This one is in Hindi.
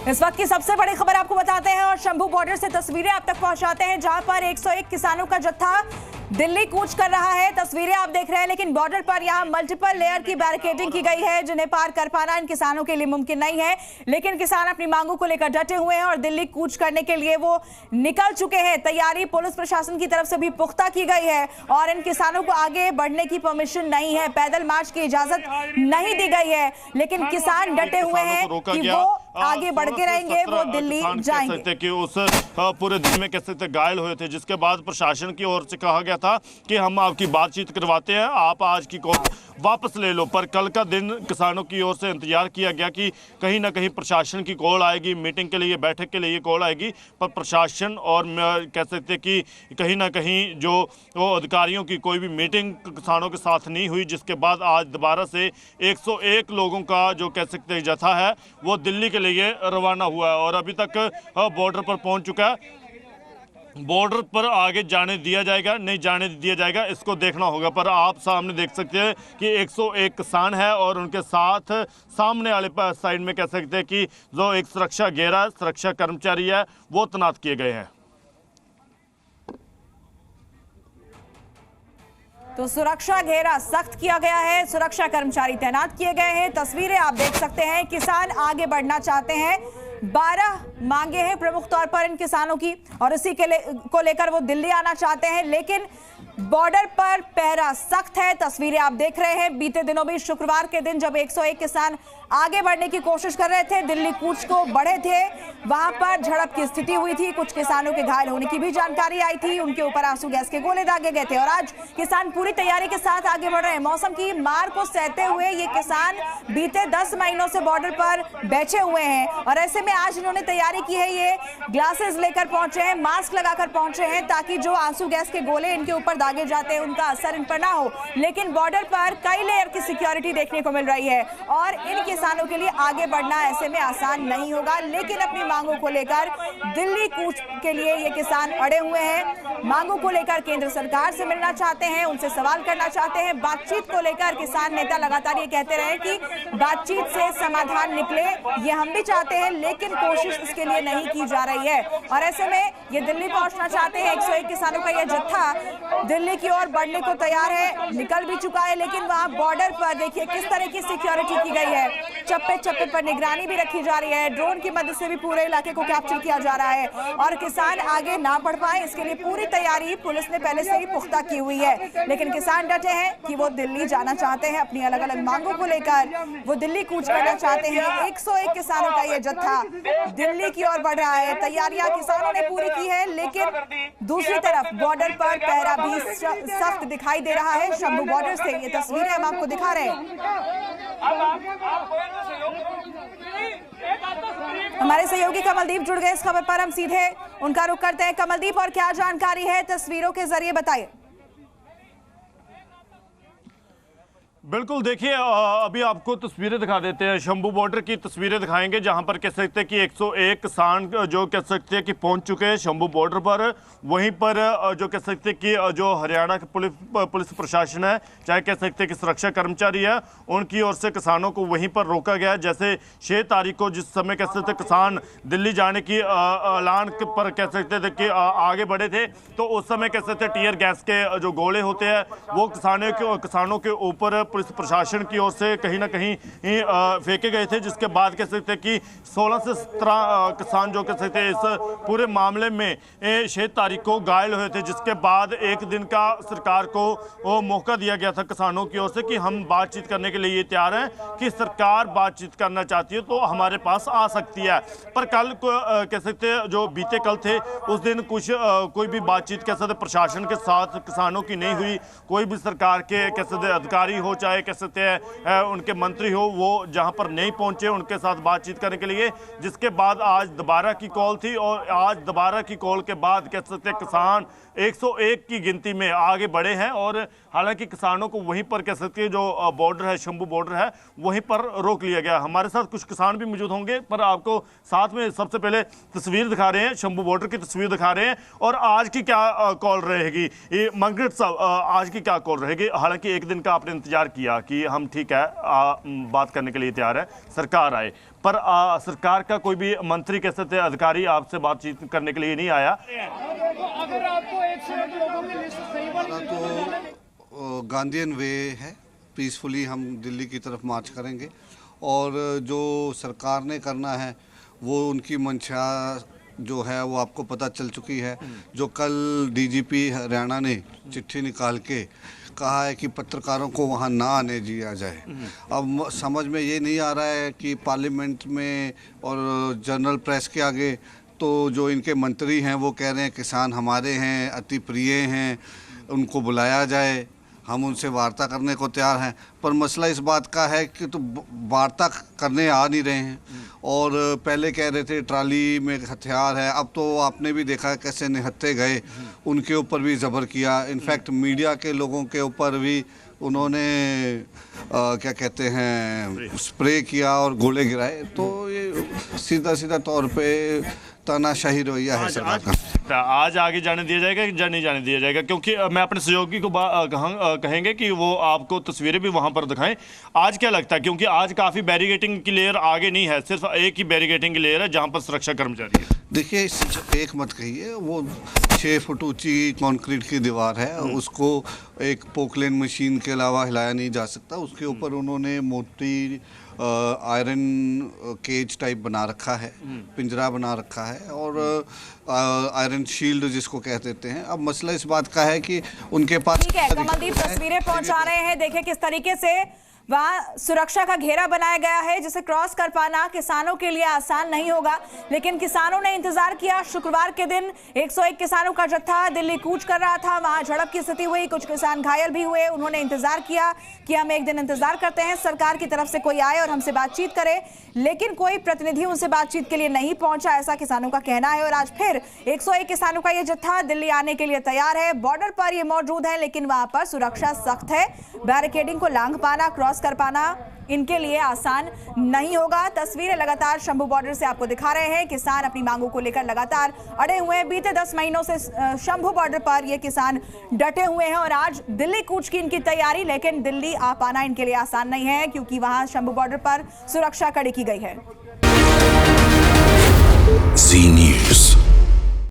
इस वक्त की सबसे बड़ी खबर आपको बताते हैं और शंभू बॉर्डर से तस्वीरें आप तक पहुंचाते हैं, जहां पर 101 किसानों का जत्था दिल्ली कूच कर रहा है। तस्वीरें आप देख रहे हैं, लेकिन बॉर्डर पर यहां मल्टीपल लेयर की बैरिकेडिंग की गई है, जिन्हें पार कर पाना इन किसानों के लिए मुमकिन नहीं है। लेकिन किसान अपनी मांगों को लेकर डटे हुए हैं और दिल्ली कूच करने के लिए वो निकल चुके हैं। तैयारी पुलिस प्रशासन की तरफ से भी पुख्ता की गई है और इन किसानों को आगे बढ़ने की परमिशन नहीं है, पैदल मार्च की इजाजत नहीं दी गई है। लेकिन किसान डटे हुए हैं कि वो आगे बढ़ के रहेंगे, वो दिल्ली जाएंगे। कि उस पूरे दिन में कह सकते घायल हुए थे, जिसके बाद प्रशासन की ओर से कहा गया था कि हम आपकी बातचीत करवाते हैं, आप आज की कॉल वापस ले लो। पर कल का दिन किसानों की ओर से इंतजार किया गया कि कहीं ना कहीं प्रशासन की कॉल आएगी, मीटिंग के लिए, बैठक के लिए कॉल आएगी। पर प्रशासन और कह सकते कि कहीं ना कहीं जो वो अधिकारियों की कोई भी मीटिंग किसानों के साथ नहीं हुई, जिसके बाद आज दोबारा से 101 लोगों का जो कह सकते जत्था है वो दिल्ली के लिए रवाना हुआ है और अभी तक बॉर्डर पर पहुंच चुका है। बॉर्डर पर आगे जाने दिया जाएगा नहीं जाने दिया जाएगा, इसको देखना होगा। पर आप सामने देख सकते हैं कि 101 किसान है और उनके साथ सामने वाले साइड में कह सकते हैं कि जो एक सुरक्षा घेरा, सुरक्षा कर्मचारी है, वो तैनात किए गए हैं। तो सुरक्षा घेरा सख्त किया गया है, सुरक्षा कर्मचारी तैनात किए गए हैं। तस्वीरें आप देख सकते हैं, किसान आगे बढ़ना चाहते हैं। 12 मांगे हैं प्रमुख तौर पर इन किसानों की और इसी को लेकर वो दिल्ली आना चाहते हैं, लेकिन बॉर्डर पर पहरा सख्त है। तस्वीरें आप देख रहे हैं, बीते दिनों भी शुक्रवार के दिन जब 101 किसान आगे बढ़ने की कोशिश कर रहे थे, दिल्ली कूच को बढ़े थे, वहां पर झड़प की स्थिति हुई थी। कुछ किसानों के घायल होने की भी जानकारी आई थी, उनके ऊपर आंसू गैस के गोले दागे गए थे और आज किसान पूरी तैयारी के साथ आगे बढ़ रहे हैं। मौसम की मार को सहते हुए ये किसान बीते 10 महीनों से बॉर्डर पर बैठे हुए हैं और ऐसे में आज इन्होंने तैयारी की है। ये ग्लासेस लेकर पहुंचे हैं, मास्क लगाकर पहुंचे हैं, ताकि जो आंसू गैस के गोले इनके ऊपर दागे जाते हैं उनका असर इन पर ना हो। लेकिन बॉर्डर पर कई लेयर की सिक्योरिटी देखने को मिल रही है और इन किसानों के लिए आगे बढ़ना ऐसे में आसान नहीं होगा। लेकिन अपनी मांगों को लेकर दिल्ली कूच के लिए ये किसान अड़े हुए हैं। मांगों को लेकर केंद्र सरकार से मिलना चाहते हैं, उनसे सवाल करना चाहते हैं। बातचीत को लेकर किसान नेता लगातार ये कहते रहे कि बातचीत से समाधान निकले, ये हम भी चाहते हैं, लेकिन कोशिश इसके लिए नहीं की जा रही है। और ऐसे में ये दिल्ली पहुंचना चाहते हैं। 101 किसानों का यह जत्था दिल्ली की ओर बढ़ने को तैयार है, निकल भी चुका है। लेकिन वहां बॉर्डर पर देखिए किस तरह की सिक्योरिटी की गई है, चप्पे चप्पे पर निगरानी भी रखी जा रही है, ड्रोन की मदद से भी पूरे इलाके को कैप्चर किया जा रहा है और किसान आगे ना बढ़ पाए इसके लिए पूरी तैयारी पुलिस ने पहले से ही पुख्ता की हुई है। लेकिन किसान डटे हैं कि वो दिल्ली जाना चाहते हैं, अपनी अलग अलग मांगों को लेकर वो दिल्ली कूच करना चाहते हैं। 101 किसानों का ये जत्था दिल्ली की ओर बढ़ रहा है। तैयारियां किसानों ने पूरी की है, लेकिन दूसरी तरफ बॉर्डर पर पहरा भी सख्त दिखाई दे रहा है। शंभू बॉर्डर से ये तस्वीरें हम आपको दिखा रहे हैं। हमारे सहयोगी कमलदीप जुड़ गए इस खबर पर, हम सीधे उनका रुख करते हैं। कमलदीप, और क्या जानकारी है तस्वीरों के जरिए बताइए। बिल्कुल, देखिए अभी आपको तस्वीरें दिखा देते हैं, शंभू बॉर्डर की तस्वीरें दिखाएंगे, जहां पर कह सकते हैं कि 101 किसान जो कह सकते हैं कि पहुंच चुके हैं शंभू बॉर्डर पर। वहीं पर जो कह सकते हैं कि जो हरियाणा के पुलिस प्रशासन है, चाहे कह सकते हैं कि सुरक्षा कर्मचारी है, उनकी ओर से किसानों को वहीं पर रोका गया। जैसे 6 तारीख को जिस समय कह सकते किसान दिल्ली जाने की ऐलान पर कह सकते थे कि आगे बढ़े थे, तो उस समय कह सकते टीयर गैस के जो गोले होते हैं वो किसानों के ऊपर पुलिस प्रशासन की ओर से कहीं ना कहीं फेंके गए थे। जिसके बाद कह सकते हैं कि 16 से 17 किसान जो कह सकते हैं इस पूरे मामले में 6 तारीख को घायल हुए थे। जिसके बाद एक दिन का सरकार को वो मौका दिया गया था किसानों की ओर से कि हम बातचीत करने के लिए तैयार हैं, कि सरकार बातचीत करना चाहती है तो हमारे पास आ सकती है। पर कल कह सकते हैं जो बीते कल थे उस दिन कोई भी बातचीत कह सकते प्रशासन के साथ किसानों की नहीं हुई। कोई भी सरकार के कह सकते अधिकारी हो, चाहे कह सकते हैं उनके मंत्री हो, वो जहां पर नहीं पहुंचे उनके साथ बातचीत करने के लिए। जिसके बाद आज दोबारा की कॉल थी और आज दोबारा की कॉल के बाद कह सकते हैं किसान 101 की गिनती में आगे बढ़े हैं। और हालांकि किसानों को वहीं पर कह सकते हैं जो बॉर्डर है, शंभू बॉर्डर है, वहीं पर रोक लिया गया। हमारे साथ कुछ किसान भी मौजूद होंगे, पर आपको साथ में सबसे पहले तस्वीर दिखा रहे हैं, शंभू बॉर्डर की तस्वीर दिखा रहे हैं। और आज की क्या कॉल रहेगी, ये मंगरेट साहब आज की क्या कॉल रहेगी? हालांकि एक दिन का आपने इंतजार किया कि हम ठीक है बात करने के लिए तैयार है, सरकार आए, पर सरकार का कोई भी मंत्री कह सकते अधिकारी आपसे बातचीत करने के लिए नहीं आया। अगर आपको 101 लोगों की लिस्ट सही तो गांधीयन वे है, पीसफुली हम दिल्ली की तरफ मार्च करेंगे और जो सरकार ने करना है वो उनकी मंशा जो है वो आपको पता चल चुकी है। जो कल डीजीपी हरियाणा ने चिट्ठी निकाल के कहा है कि पत्रकारों को वहाँ ना आने दिया जाए। अब समझ में ये नहीं आ रहा है कि पार्लियामेंट में और जनरल प्रेस के आगे तो जो इनके मंत्री हैं वो कह रहे हैं किसान हमारे हैं, अति प्रिय हैं, उनको बुलाया जाए, हम उनसे वार्ता करने को तैयार हैं। पर मसला इस बात का है कि तो वार्ता करने आ नहीं रहे हैं और पहले कह रहे थे ट्राली में हथियार है, अब तो आपने भी देखा कैसे निहत्थे गए, उनके ऊपर भी जबर किया। इनफैक्ट मीडिया के लोगों के ऊपर भी उन्होंने क्या कहते हैं स्प्रे किया और गोले गिराए। तो ये सीधा सीधा तौर पे तानाशाही रवैया है सरकार का। आज आगे जाने दिया जाएगा कि नहीं जाने दिया जाएगा, क्योंकि मैं अपने सहयोगी को कहेंगे कि वो आपको तस्वीरें भी वहां पर दिखाएं। आज क्या लगता है, क्योंकि आज काफ़ी बैरिकेटिंग की लेयर आगे नहीं है, सिर्फ एक ही बैरिकेटिंग की लेयर है जहां पर सुरक्षा कर्मचारी है। देखिए एक मत कहिए, वो 6 फुट ऊंची कंक्रीट की दीवार है, उसको एक पोकलेन मशीन के अलावा हिलाया नहीं जा सकता। उसके ऊपर उन्होंने मोटी आयरन केज टाइप बना रखा है, पिंजरा बना रखा है और आयरन शील्ड जिसको कह देते हैं। अब मसला इस बात का है कि उनके पास ठीक है, कमलदीप तस्वीरें पहुंचा रहे हैं। देखिए किस तरीके से वहां सुरक्षा का घेरा बनाया गया है, जिसे क्रॉस कर पाना किसानों के लिए आसान नहीं होगा। लेकिन किसानों ने इंतजार किया। शुक्रवार के दिन 101 किसानों का जत्था दिल्ली कूच कर रहा था, वहां झड़प की स्थिति हुई, कुछ किसान घायल भी हुए। उन्होंने इंतजार किया कि हम एक दिन इंतजार करते हैं सरकार की तरफ से कोई आए और हमसे बातचीत करे, लेकिन कोई प्रतिनिधि उनसे बातचीत के लिए नहीं पहुंचा, ऐसा किसानों का कहना है। और आज फिर 101 किसानों का यह जत्था दिल्ली आने के लिए तैयार है। बॉर्डर पर ये मौजूद है, लेकिन वहां पर सुरक्षा सख्त है। बैरिकेडिंग को लांघ पाना, क्रॉस कर पाना इनके लिए आसान नहीं होगा। तस्वीरें लगातार शंभू बॉर्डर से आपको दिखा रहे हैं। किसान अपनी मांगों को लेकर लगातार अड़े हुए हैं। बीते 10 महीनों से शंभू बॉर्डर पर ये किसान डटे हुए हैं और आज दिल्ली कूच की इनकी तैयारी, लेकिन दिल्ली आ पाना इनके लिए आसान नहीं है, क्योंकि वहां शंभू बॉर्डर पर सुरक्षा कड़ी की गई है। जी न्यूज़।